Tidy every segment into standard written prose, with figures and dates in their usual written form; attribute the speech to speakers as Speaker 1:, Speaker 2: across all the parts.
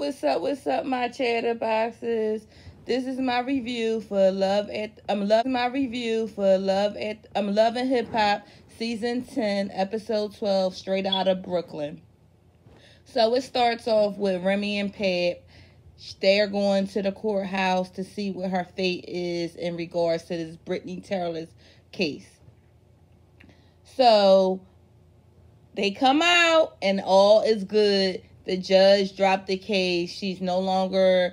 Speaker 1: what's up, my chatterboxes? This is my review for Love and Hip Hop Season 10, Episode 12, Straight Outta Brooklyn. So it starts off with Remy and Pap. They're going to the courthouse to see what her fate is in regards to this Brittany Taylor's case. So they come out and all is good. The judge dropped the case. She's no longer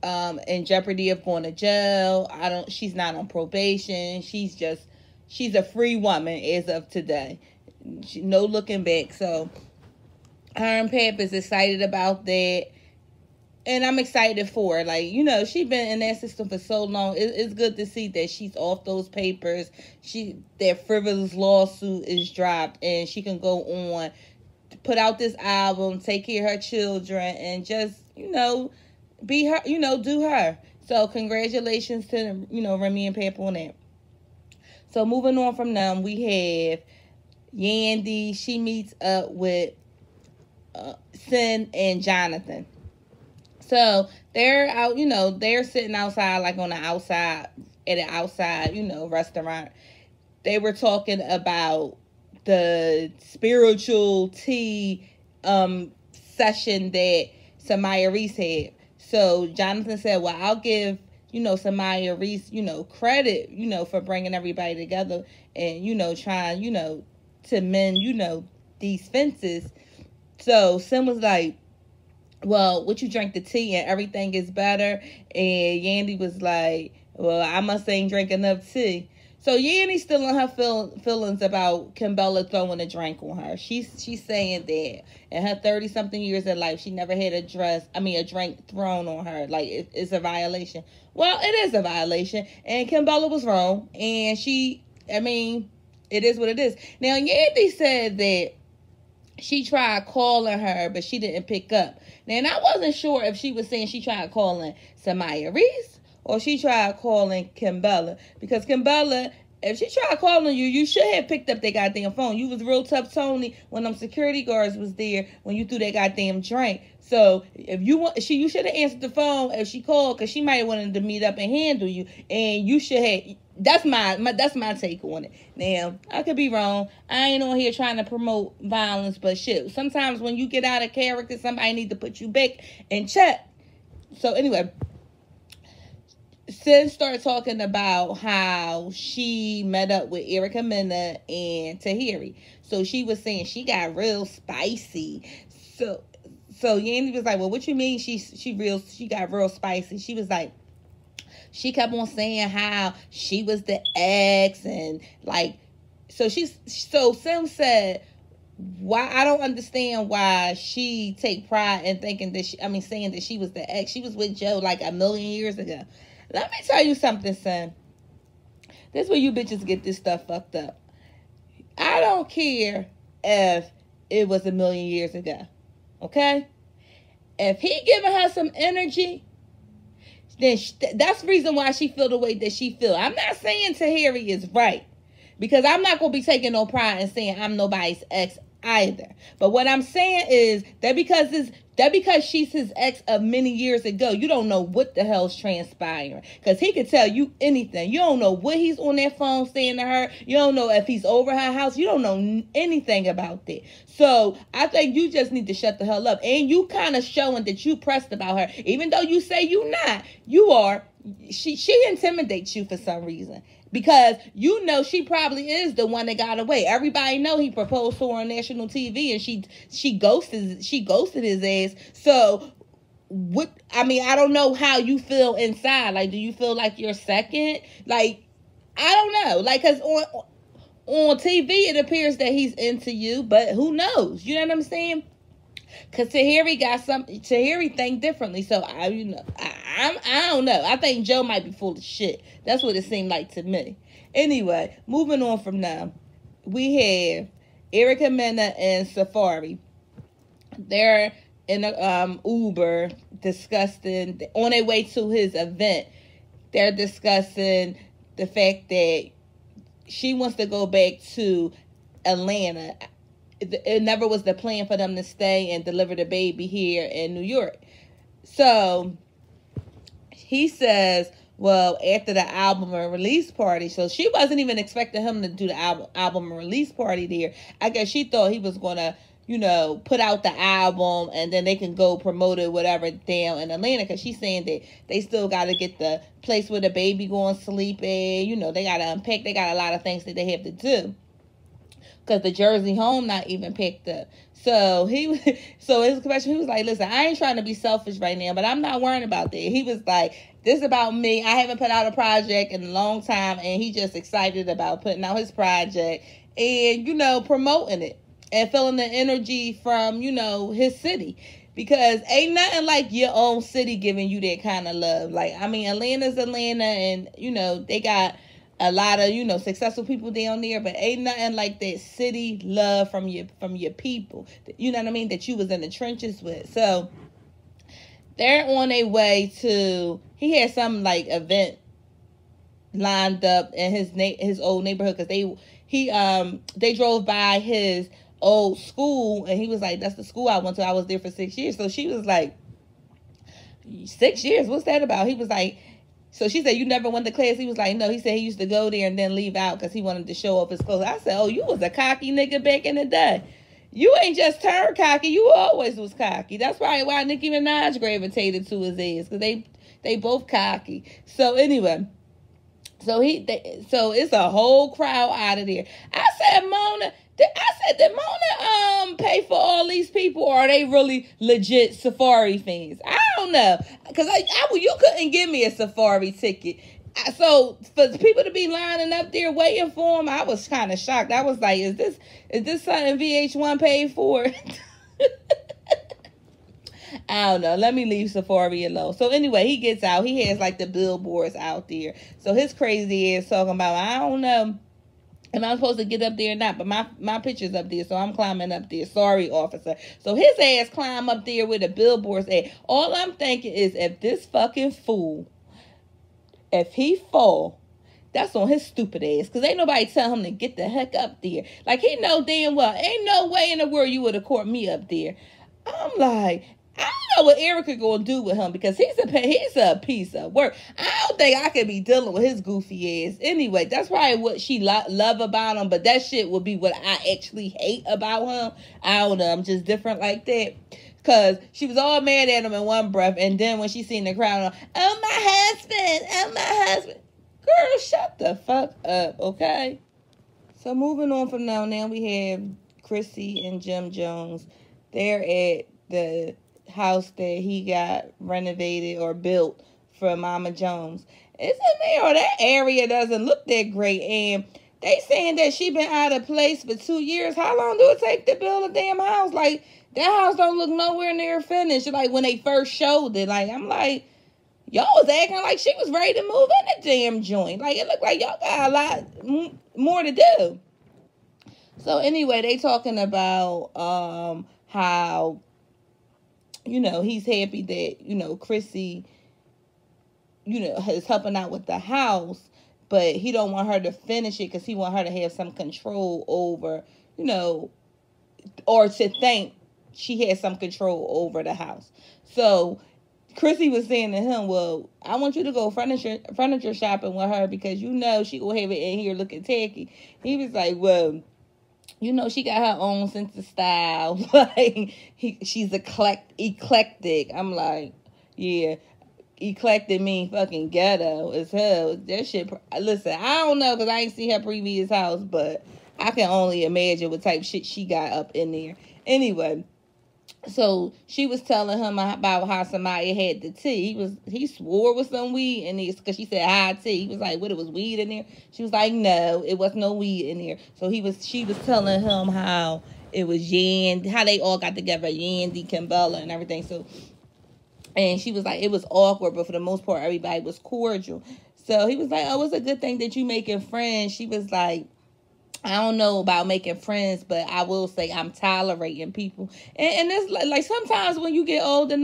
Speaker 1: in jeopardy of going to jail. She's not on probation. She's a free woman as of today. No looking back. So her and Pap is excited about that. And I'm excited for her. Like, she's been in that system for so long. It's good to see that she's off those papers. That frivolous lawsuit is dropped. And she can go on, put out this album, take care of her children, and just, be her, do her. So congratulations to, Remy and Pap on that. So moving on from them, we have Yandy. She meets up with Sin and Jonathan. So they're out, they're sitting outside, like on the outside, at an outside, restaurant. They were talking about the spiritual tea session that Samaya Reese had. So Jonathan said, well, I'll give, Samaya Reese, credit, for bringing everybody together and, trying, to mend, these fences. So Sim was like, well, what you drank the tea and everything is better? And Yandy was like, well, I must ain't drink enough tea. So Yandy's still on her feelings about Kimbella throwing a drink on her. She's saying that in her 30-something years of life, she never had a drink thrown on her. Like, it's a violation. Well, it is a violation. And Kimbella was wrong. And it is what it is. Now, Yandy said that she tried calling her, but she didn't pick up. Now, and I wasn't sure if she was saying she tried calling Samaya Reese or she tried calling Kimbella. Because Kimbella, if she tried calling you, you should have picked up that goddamn phone. You was real tough, Tony, when them security guards was there when you threw that goddamn drink. So if you should have answered the phone if she called, because she might have wanted to meet up and handle you, and you should have. That's my take on it. Now, I could be wrong. I ain't on here trying to promote violence, but shit, sometimes when you get out of character, somebody need to put you back in check. So anyway, Sin started talking about how she met up with Erica Mena and Tahiri. So she was saying she got real spicy. So Yandy was like, well, what you mean she got real spicy? She was like, she kept on saying how she was the ex and like, so Sim said, why I don't understand why she take pride in thinking that saying that she was the ex. She was with Joe like a million years ago. Let me tell you something, Sim. This is where you bitches get this stuff fucked up. I don't care if it was a million years ago. Okay? If he giving her some energy, then that's the reason why she feel the way that she feel. I'm not saying Tahiri is right, because I'm not going to be taking no pride in saying I'm nobody's ex either. But what I'm saying is that because she's his ex of many years ago, you don't know what the hell's transpiring. Because he could tell you anything. You don't know what he's on that phone saying to her. You don't know if he's over her house. You don't know anything about that. So I think you just need to shut the hell up. And you kind of showing that you pressed about her. Even though you say you not, you are. She intimidates you for some reason. Because she probably is the one that got away. Everybody know he proposed to her on national TV and she ghosted his ass. So I don't know how you feel inside. Like, do you feel like you're second? Like, I don't know. Like, cause on TV it appears that he's into you, but who knows? You know what I'm saying? Cause Tahiri think differently. So I don't know. I think Joe might be full of shit. That's what it seemed like to me. Anyway, moving on from now, we have Erica Mena and Safari. They're in a Uber discussing on their way to his event. They're discussing the fact that she wants to go back to Atlanta. It never was the plan for them to stay and deliver the baby here in New York. So he says, well, after the album and release party, so she wasn't even expecting him to do the album and release party there. I guess she thought he was going to, put out the album and then they can go promote it, whatever, down in Atlanta. Because she's saying that they still got to get the place where the baby going to sleep in. They got to unpack. They got a lot of things that they have to do. Because the Jersey home not even picked up. So his question, he was like, listen, I ain't trying to be selfish right now, but I'm not worrying about that. He was like, this is about me. I haven't put out a project in a long time, and he just excited about putting out his project and, promoting it and feeling the energy from, his city. Because ain't nothing like your own city giving you that kind of love. Like, I mean, Atlanta's Atlanta, and, they got a lot of, successful people down there, but ain't nothing like that city love from your people. You know what I mean? That you was in the trenches with. So they're on their way to, he had some like event lined up in his old neighborhood, because they drove by his old school, and he was like, that's the school I went to. I was there for 6 years. So she was like, 6 years? What's that about? He was like, so she said, you never went to class? He was like, no. He said he used to go there and then leave out because he wanted to show off his clothes. I said, oh, you was a cocky nigga back in the day. You ain't just turned cocky. You always was cocky. That's probably why Nicki Minaj gravitated to his ass, because they both cocky. So anyway, so it's a whole crowd out of there. I said, did Mona pay for all these people, or are they really legit Safari fans? I don't know, because you couldn't give me a Safari ticket. So for people to be lining up there waiting for him, I was kind of shocked. I was like, is this something VH1 paid for? I don't know. Let me leave Safari alone. So anyway, he gets out. He has like the billboards out there. So his crazy ass talking about, I don't know, am I supposed to get up there or not? But my picture's up there, so I'm climbing up there. Sorry, officer. So his ass climb up there with the billboards at. All I'm thinking is, if this fucking fool, if he fall, that's on his stupid ass. Because ain't nobody tell him to get the heck up there. Like, he know damn well, ain't no way in the world you would have caught me up there. I'm like, I don't know what Erica gonna do with him, because he's a piece of work. I don't think I could be dealing with his goofy ass. Anyway, that's probably what she love about him, but that shit would be what I actually hate about him. I don't know. I'm just different like that. Because she was all mad at him in one breath, and then when she seen the crowd, oh, my husband. Girl, shut the fuck up, okay? So moving on from now we have Chrissy and Jim Jones. They're at the house that he got renovated or built for Mama Jones. It's in there. That area doesn't look that great, and they saying that she been out of place for 2 years. How long do it take to build a damn house? Like, that house don't look nowhere near finished. Like, when they first showed it, like, I'm like, y'all was acting like she was ready to move in the damn joint. Like, it looked like y'all got a lot more to do. So anyway, they talking about how, he's happy that, Chrissy, is helping out with the house, but he don't want her to finish it because he want her to have some control over, or to think she has some control over the house. So Chrissy was saying to him, well, I want you to go furniture shopping with her, because she will have it in here looking tacky. He was like, well, she got her own sense of style. Like, she's eclectic. I'm like, yeah, eclectic mean fucking ghetto as hell. That shit, listen, I don't know, because I ain't seen her previous house, but I can only imagine what type of shit she got up in there. Anyway, so she was telling him about how somebody had the tea. He swore it was some weed in there, because she said high tea. He was like, what, it was weed in there? She was like, no, it was no weed in there. So she was telling him how it was how they all got together, Yandy, Kimbella, and everything. So, and she was like, it was awkward, but for the most part, everybody was cordial. So he was like, oh, it's a good thing that you making friends. She was like, I don't know about making friends, but I will say I'm tolerating people. And it's like sometimes when you get older,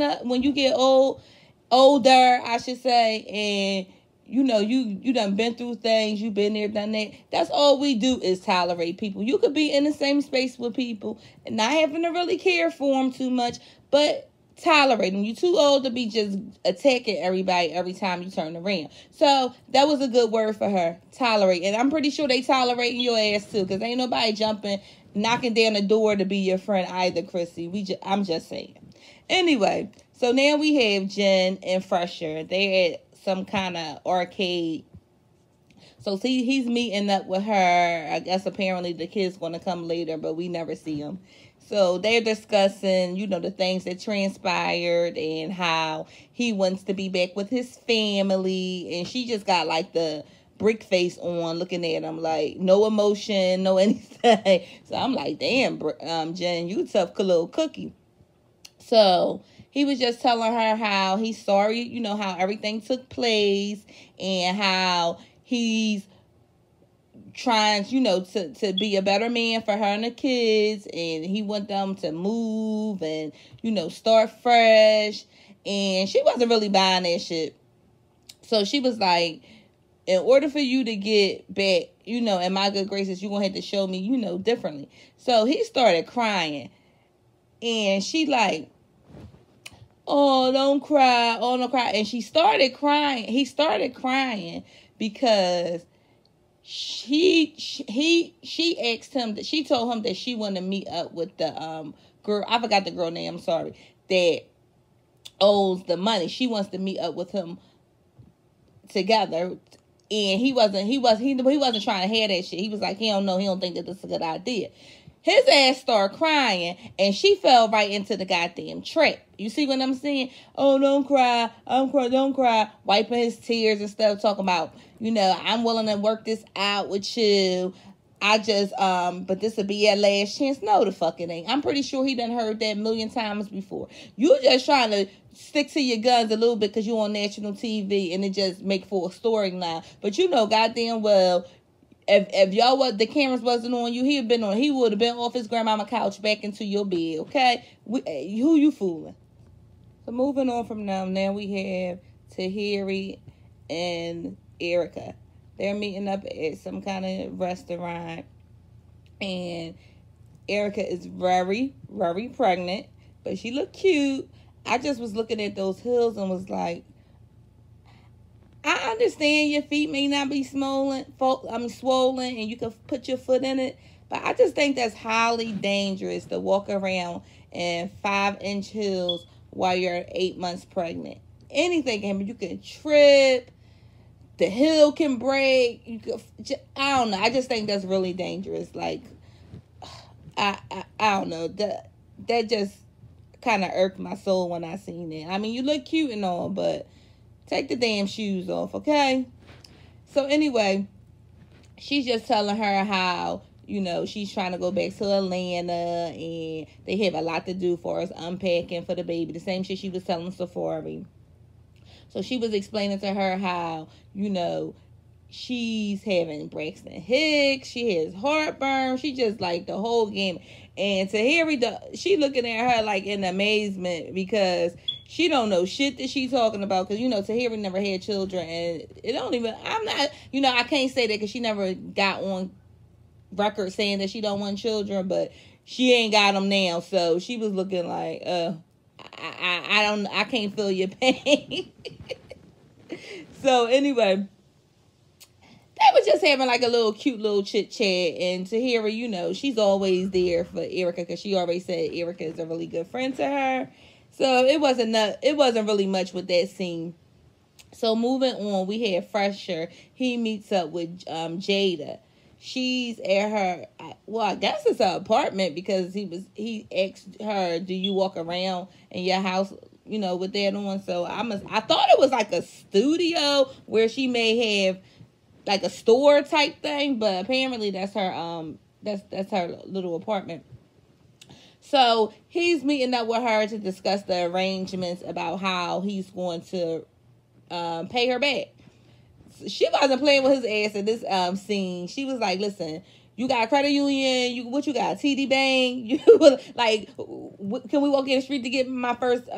Speaker 1: I should say, and you done been through things, you been there, done that. That's all we do is tolerate people. You could be in the same space with people and not having to really care for them too much, but tolerate him. You too old to be just attacking everybody every time you turn around. So that was a good word for her. Tolerate. And I'm pretty sure they tolerating your ass too, because ain't nobody jumping, knocking down the door to be your friend either, Chrissy. I'm just saying. Anyway, so now we have Jen and Fresher. They're at some kind of arcade. So see, he's meeting up with her. I guess apparently the kid's going to come later, but we never see him. So they're discussing, the things that transpired and how he wants to be back with his family. And she just got like the brick face on, looking at him like no emotion, no anything. So I'm like, damn, Jen, you tough little cookie. So he was just telling her how he's sorry, how everything took place and how he's trying, to be a better man for her and the kids, and he want them to move and, start fresh. And she wasn't really buying that shit. So she was like, in order for you to get back, in my good graces, you're going to have to show me, differently. So he started crying. And she like, oh, don't cry. Oh, don't cry. And she started crying. He started crying because she asked him that she told him that she wanted to meet up with the girl. I forgot the girl name. I'm sorry. That owes the money. She wants to meet up with him together. And he wasn't trying to have that shit. He was like, he don't think that this is a good idea. His ass started crying, and she fell right into the goddamn trap. You see what I'm saying? Oh, don't cry. Don't cry. Wiping his tears and stuff, talking about, I'm willing to work this out with you. But this will be your last chance. No, the fuck it ain't. I'm pretty sure he done heard that a million times before. You just trying to stick to your guns a little bit because you on national TV and it just make for a storyline. But goddamn well, if the cameras wasn't on you, he would have been off his grandmama couch back into your bed, okay? Who you fooling? So moving on from them, now we have Tahiri and Erica. They're meeting up at some kind of restaurant, and Erica is very, very pregnant, but she looked cute. I just was looking at those heels and was like, I understand your feet may not be swollen, and you can put your foot in it. But I just think that's highly dangerous to walk around in 5-inch heels while you're 8 months pregnant. Anything can happen. You can trip. The heel can break. I don't know. I just think that's really dangerous. Like, I don't know. That just kind of irked my soul when I seen it. I mean, you look cute and all, but take the damn shoes off, okay? So anyway, she's just telling her how, she's trying to go back to Atlanta and they have a lot to do for us unpacking for the baby. The same shit she was telling Safari. So she was explaining to her how, she's having Braxton Hicks. She has heartburn. She just like the whole game. And Tahiri, she looking at her like in amazement because she don't know shit that she's talking about. Because, Tahiri never had children. And it don't even, I'm not, I can't say that because she never got on record saying that she don't want children. But she ain't got them now. So she was looking like, I can't feel your pain. So anyway, they were just having like a little cute little chit chat, and Tahiri, she's always there for Erica because she already said Erica is a really good friend to her. So it wasn't really much with that scene. So moving on, we had Fresher. He meets up with Jada. She's at her, I guess it's her apartment because he asked her, do you walk around in your house, with that on? So I thought it was like a studio where she may have like a store type thing, but apparently that's her that's her little apartment. So he's meeting up with her to discuss the arrangements about how he's going to pay her back. She wasn't playing with his ass in this scene. She was like, listen, you got a credit union, what you got, TD Bank? You like, can we walk in the street to get my first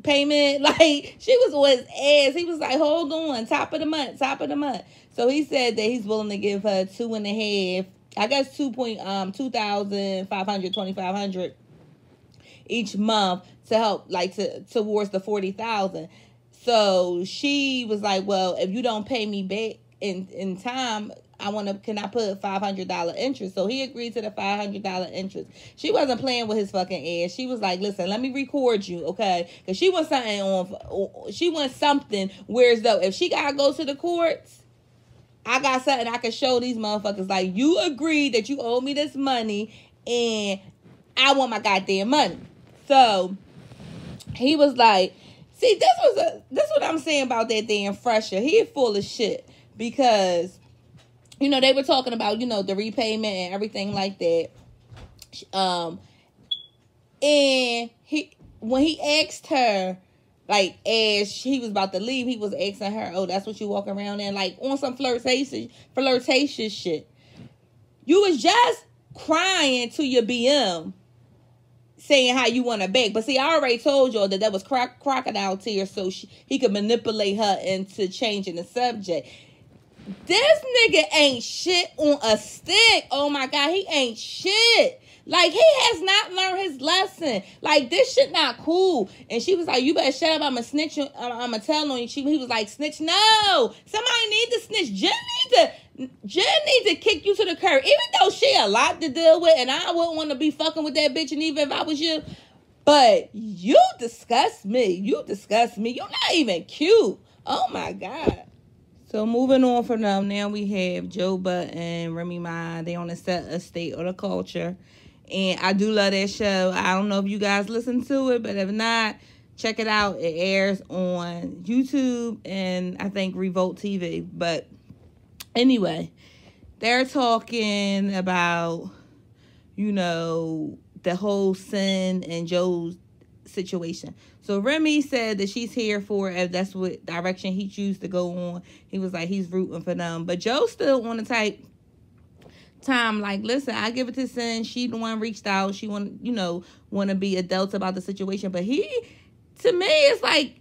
Speaker 1: payment? Like, she was on his ass. He was like, hold on, top of the month. So he said that he's willing to give her 2.5, I guess 2,500, 2,500. each month to help, like, towards the 40,000. So she was like, well, if you don't pay me back in time, can I put $500 interest? So he agreed to the $500 interest. She wasn't playing with his fucking ass. She was like, listen, let me record you, okay? Because she wants something whereas though if she gotta go to the courts, I got something I can show these motherfuckers. Like, you agreed that you owe me this money and I want my goddamn money. So he was like, see, this what I'm saying about that damn Fresher. He full of shit because, you know, they were talking about, you know, the repayment and everything like that. And when he asked her, like, as he was about to leave, he was asking her, oh, that's what you walk around in, like, on some flirtatious shit. You was just crying to your BM saying how you want to beg. But see, I already told y'all that was crocodile tears so he could manipulate her into changing the subject. This nigga ain't shit on a stick. Oh my God, he ain't shit. Like, he has not learned his lesson. Like, this shit not cool. And she was like, you better shut up. I'm a snitch. I'm a tell on you. He was like, snitch? No. Somebody need to snitch. Jen need to kick you to the curb. Even though she a lot to deal with, and I wouldn't want to be fucking with that bitch, and even if I was you. But you disgust me. You're not even cute. Oh, my God. So moving on from them, now we have Joe Butt and Remy Ma. They on the set of State of the Culture. And I do love that show. I don't know if you guys listen to it, but if not, check it out. It airs on YouTube and I think Revolt TV. But anyway, they're talking about, you know, the whole Sin and Joe's situation. So Remy said that she's here for if that's what direction he chooses to go on. He was like, he's rooting for them. But Joe still on the type time, like, listen, I give it to Sin. She the one reached out. She want to be adults about the situation. But to me, it's like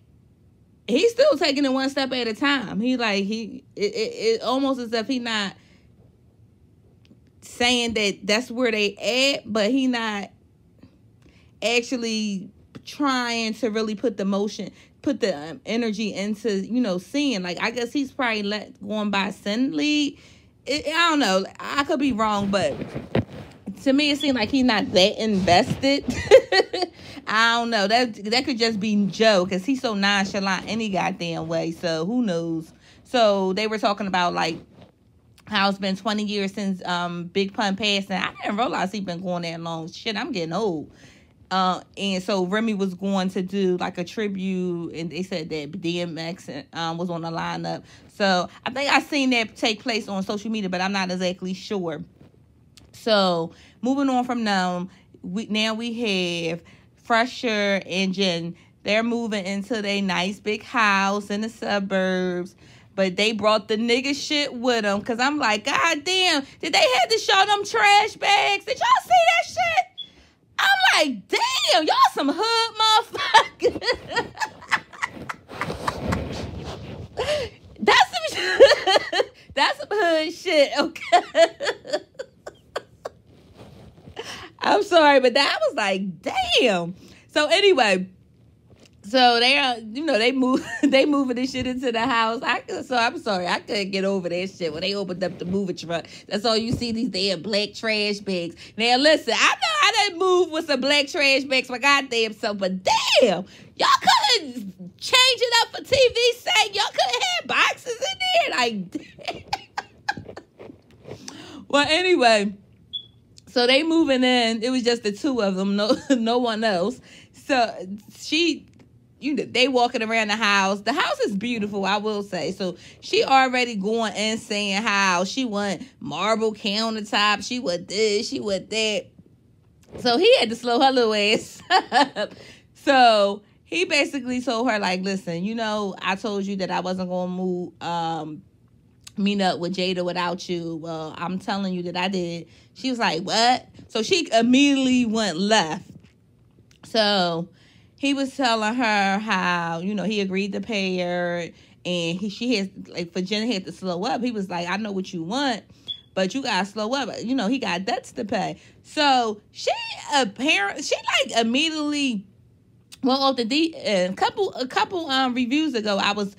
Speaker 1: he's still taking it one step at a time. It almost as if he not saying that that's where they at, but he not actually trying to really put the energy into, seeing. Like, I guess he's probably going by Sin lead. I don't know. I could be wrong, but to me, it seemed like he's not that invested. I don't know. That could just be Joe, because he's so nonchalant any goddamn way. So who knows? So they were talking about, like, how it's been 20 years since Big Pun passed, and I didn't realize he'd been going that long. Shit, I'm getting old. And so Remy was going to do like a tribute, and they said that DMX was on the lineup. So I think I seen that take place on social media, but I'm not exactly sure. So moving on from them, we have Fresher and Jen. They're moving into their nice big house in the suburbs, but they brought the nigga shit with them. Cause I'm like, God damn, did they have to show them trash bags? Did y'all see that shit? I'm like, damn, y'all some hood motherfuckers. That's some hood shit, okay? I'm sorry, but that was like, damn. So anyway, so they are, they moving this shit into the house. I'm sorry, I couldn't get over that shit when they opened up the moving truck. That's all you see, these damn black trash bags. Now listen, I know I done moved with some black trash bags my goddamn self, but damn, y'all couldn't change it up for TV's sake. Y'all couldn't have boxes in there, like. Well, anyway, so they moving in. It was just the two of them, no one else. So they walking around the house. The house is beautiful, I will say. So she already going in saying how she want marble countertop. She want this, she want that. So he had to slow her little ass up. So he basically told her, like, listen, I told you that I wasn't going to meet up with Jada without you. Well, I'm telling you that I did. She was like, what? So she immediately went left. So he was telling her how, he agreed to pay her, and she had, like, for Jen had to slow up. He was like, I know what you want, but you gotta slow up. You know, he got debts to pay. So she like immediately went off the deep end. A couple reviews ago, I was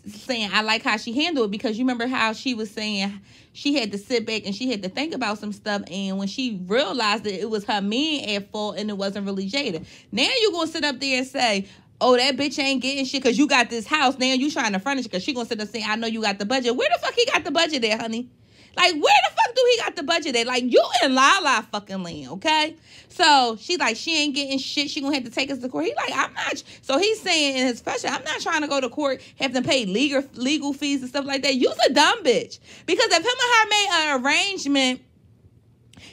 Speaker 1: saying I like how she handled it, because you remember how she was saying she had to sit back and she had to think about some stuff, and when she realized that it was her man at fault and it wasn't really Jada. Now you're gonna sit up there and say, oh, that bitch ain't getting shit because you got this house. Now you trying to furnish because she gonna sit up saying, I know you got the budget. Where the fuck he got the budget at, honey? Like, where the fuck do he got the budget at? Like, you in la fucking land, okay? So she like, she ain't getting shit. She gonna have to take us to court. He like, I'm not. So he's saying in his special, I'm not trying to go to court, have to pay legal fees and stuff like that. You's a dumb bitch. Because if him and her made an arrangement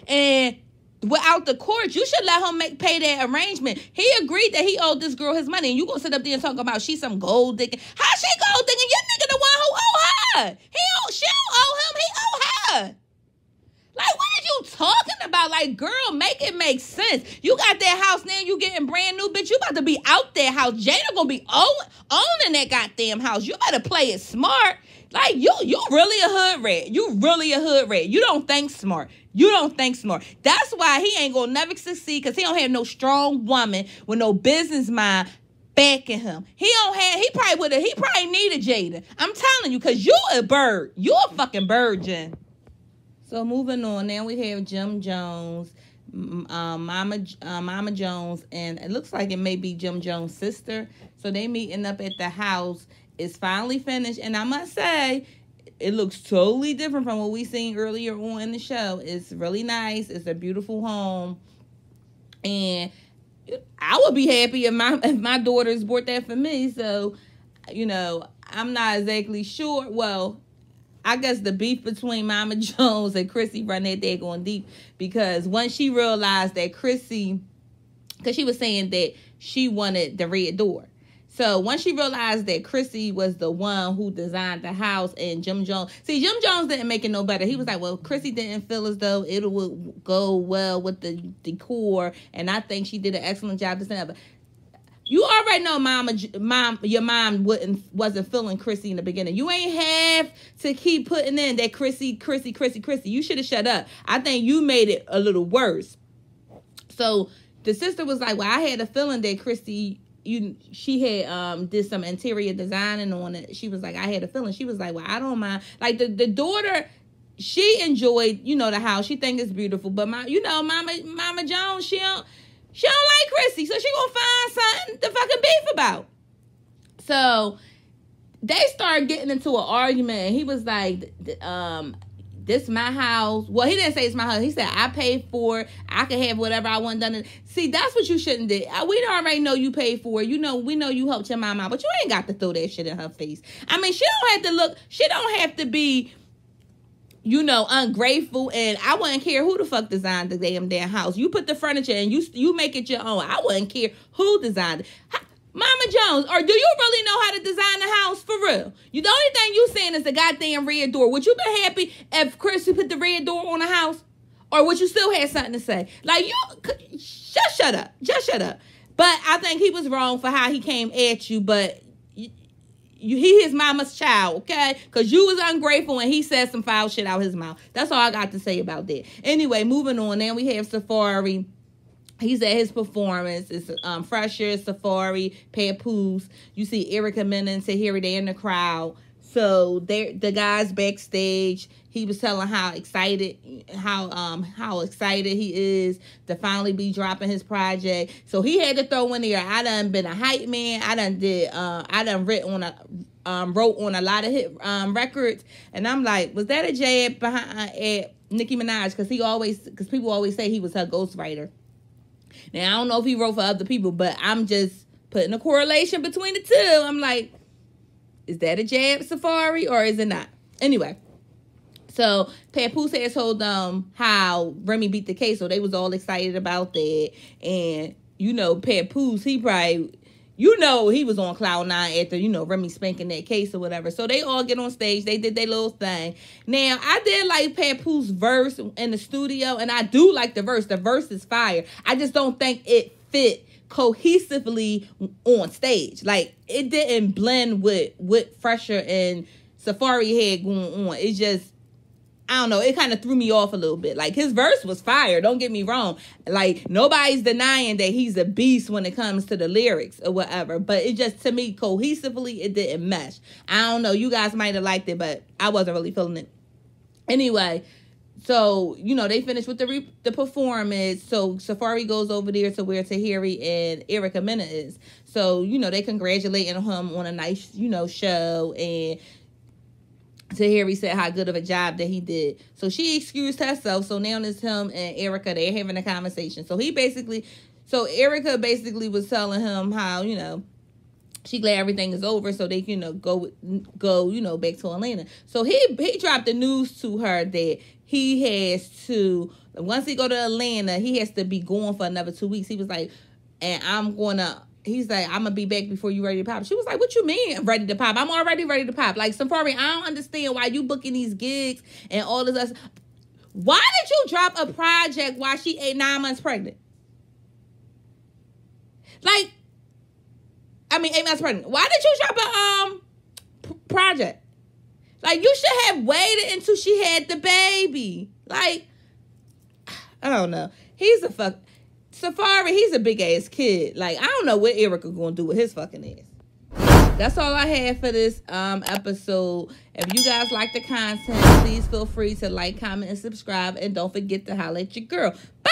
Speaker 1: and without the court, you should let him pay that arrangement. He agreed that he owed this girl his money, and you gonna sit up there and talk about she's some gold digging. How she gold digging? Your nigga the one who owe her. She don't owe him. He owe her. Like, what are you talking about? Like, girl, make it make sense. You got that house now. You getting brand new, bitch. You about to be out that house. Jada gonna be owning that goddamn house. You better play it smart. Like, you really a hood rat. You really a hood rat. You don't think smart. You don't think smart. That's why he ain't gonna never succeed, because he don't have no strong woman with no business mind backing him. He probably needed Jada. I'm telling you, because you a bird. You a fucking bird, Jen. So moving on, now we have Jim Jones, Mama Jones, and it looks like it may be Jim Jones' sister. So they meeting up at the house. It's finally finished, and I must say, it looks totally different from what we seen earlier on in the show. It's really nice. It's a beautiful home, and I would be happy if my daughters bought that for me. So, you know, I'm not exactly sure. Well, I guess the beef between Mama Jones and Chrissy run that day going deep, because once she realized that Chrissy, because she was saying that she wanted the red door. So once she realized that Chrissy was the one who designed the house, and Jim Jones didn't make it no better. He was like, well, Chrissy didn't feel as though it would go well with the decor, and I think she did an excellent job designing. You already know your mom wasn't feeling Chrissy in the beginning. You ain't have to keep putting in that Chrissy. You should have shut up. I think you made it a little worse. So the sister was like, well, I had a feeling that Chrissy, she had did some interior designing on it. She was like, I had a feeling. She was like, well, I don't mind. Like the daughter, she enjoyed, the house. She think it's beautiful. But Mama Jones, she don't like Chrissy, so she gonna find something to fucking beef about. So they started getting into an argument, and he was like, this my house. Well, he didn't say it's my house. He said, I paid for it. I can have whatever I want done. See, that's what you shouldn't do. We already know you paid for it. We know you helped your mama out, but you ain't got to throw that shit in her face. I mean, she don't have to be ungrateful, and I wouldn't care who the fuck designed the damn house. You put the furniture and you make it your own. I wouldn't care who designed it. Mama Jones, or do you really know how to design a house for real? The only thing you saying is the goddamn red door. Would you be happy if Chrissy put the red door on a house? Or would you still have something to say? Like, just shut up. Just shut up. But I think he was wrong for how he came at you, but he his mama's child, okay? Because you was ungrateful and he said some foul shit out his mouth. That's all I got to say about that. Anyway, moving on. Now we have Safari. He's at his performance. It's Fresher, Safari, Papoose. You see Erica Mena and Tahiri, they're in the crowd. So the guys backstage, he was telling how excited he is to finally be dropping his project. So he had to throw in there, I done been a hype man. I done wrote on a lot of hit records. And I'm like, was that a jab at Nicki Minaj? Because people always say he was her ghostwriter. Now, I don't know if he wrote for other people, but I'm just putting a correlation between the two. I'm like, is that a jab, Safari, or is it not? Anyway, so Papoose has told them how Remy beat the case, so they was all excited about that. And, Papoose, he probably, he was on cloud nine after, Remy spanking that case or whatever. So they all get on stage. They did their little thing. Now, I did like Papoose verse in the studio, and I do like the verse. The verse is fire. I just don't think it fit cohesively on stage. Like, it didn't blend with what Fresher and Safari had going on. It's just, I don't know, it kind of threw me off a little bit. Like, his verse was fire, don't get me wrong. Like, nobody's denying that he's a beast when it comes to the lyrics or whatever. But it just, to me, cohesively, it didn't mesh. I don't know, you guys might have liked it, but I wasn't really feeling it. Anyway, so, you know, they finished with the performance. So Safari goes over there to where Tahiri and Erica Mena is. So, you know, they congratulating him on a nice, you know, show. And Tahiri said how good of a job that he did. So she excused herself. So now it's him and Erica. They're having a conversation. So Erica basically was telling him how, you know, she glad everything is over so they can, you know, go, you know, back to Atlanta. So he dropped the news to her that he has to, once he go to Atlanta, he has to be gone for another 2 weeks. He was like, and he's like, I'm going to be back before you ready to pop. She was like, what you mean ready to pop? I'm already ready to pop. Like, Safari, I don't understand why you booking these gigs and all this other. Why did you drop a project while she 9 months pregnant? Like, 8 months pregnant. Why did you drop a project? Like, you should have waited until she had the baby. Like, I don't know. Safari, he's a big ass kid. Like, I don't know what Erica gonna do with his fucking ass. That's all I have for this episode. If you guys like the content, please feel free to like, comment, and subscribe. And don't forget to holler at your girl. Bye.